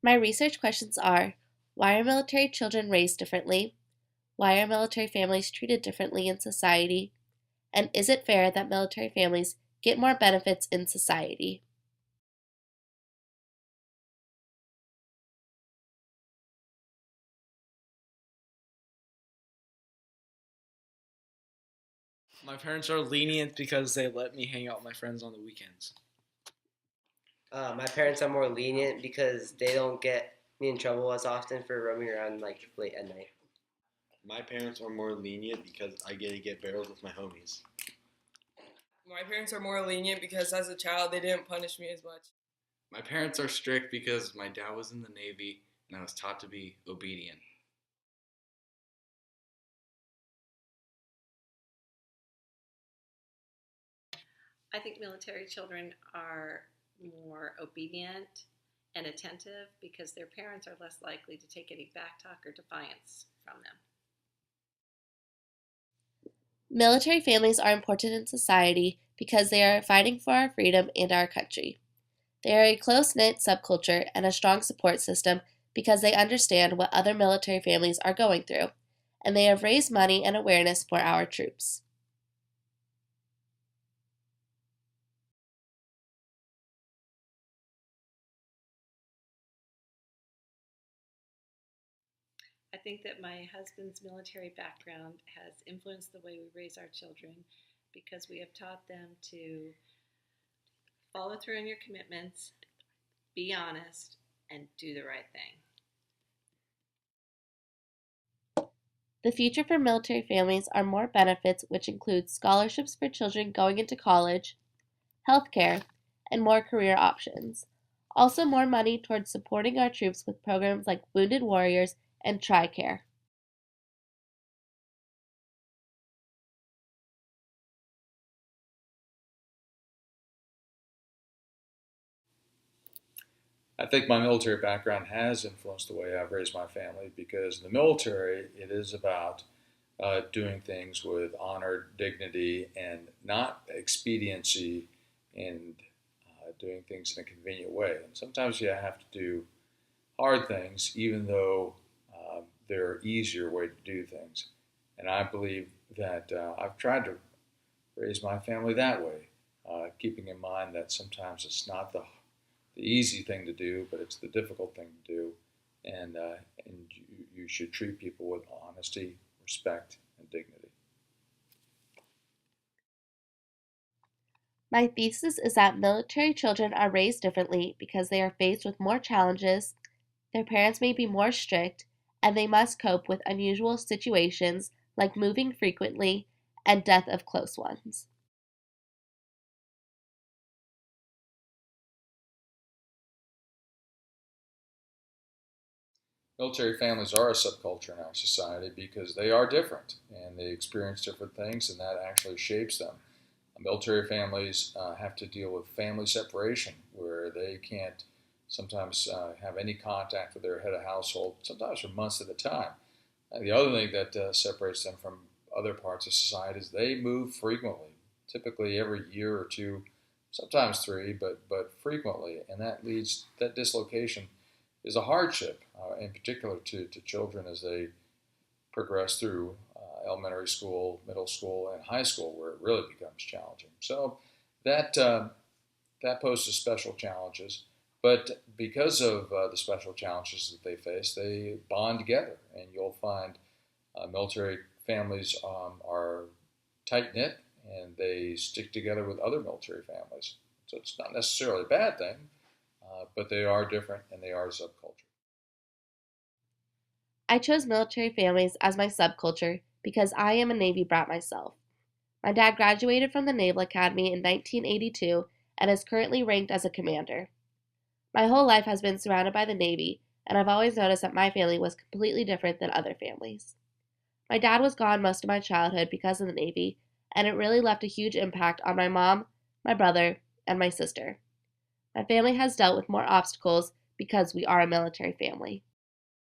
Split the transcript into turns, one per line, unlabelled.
My research questions are: why are military children raised differently? Why are military families treated differently in society? And is it fair that military families get more benefits in society?
My parents are lenient because they let me hang out with my friends on the weekends.
My parents are more lenient because they don't get me in trouble as often for roaming around like late at night.
My parents are more lenient because I get to get barrels with my homies.
My parents are more lenient because as a child they didn't punish me as much.
My parents are strict because my dad was in the Navy and I was taught to be obedient.
I think military children are more obedient and attentive because their parents are less likely to take any backtalk or defiance from them.
Military families are important in society because they are fighting for our freedom and our country. They are a close-knit subculture and a strong support system because they understand what other military families are going through, and they have raised money and awareness for our troops.
I think that my husband's military background has influenced the way we raise our children because we have taught them to follow through on your commitments, be honest, and do the right thing.
The future for military families are more benefits, which include scholarships for children going into college, healthcare, and more career options. Also, more money towards supporting our troops with programs like Wounded Warriors and TRICARE.
I think my military background has influenced the way I've raised my family because in the military, it is about doing things with honor, dignity, and not expediency and doing things in a convenient way. And sometimes you have to do hard things, even though there are easier way to do things. And I believe that I've tried to raise my family that way, keeping in mind that sometimes it's not the easy thing to do, but it's the difficult thing to do. And you should treat people with honesty, respect, and dignity.
My thesis is that military children are raised differently because they are faced with more challenges, their parents may be more strict, and they must cope with unusual situations like moving frequently and death of close ones.
Military families are a subculture in our society because they are different and they experience different things, and that actually shapes them. Military families have to deal with family separation, where they can't sometimes have any contact with their head of household, sometimes for months at a time. And the other thing that separates them from other parts of society is they move frequently, typically every year or two, sometimes three, but frequently, and that dislocation is a hardship, in particular to children as they progress through elementary school, middle school, and high school, where it really becomes challenging. So that that poses special challenges. But because of the special challenges that they face, they bond together, and you'll find military families are tight knit and they stick together with other military families. So it's not necessarily a bad thing, but they are different and they are a subculture.
I chose military families as my subculture because I am a Navy brat myself. My dad graduated from the Naval Academy in 1982 and is currently ranked as a commander. My whole life has been surrounded by the Navy, and I've always noticed that my family was completely different than other families. My dad was gone most of my childhood because of the Navy, and it really left a huge impact on my mom, my brother, and my sister. My family has dealt with more obstacles because we are a military family.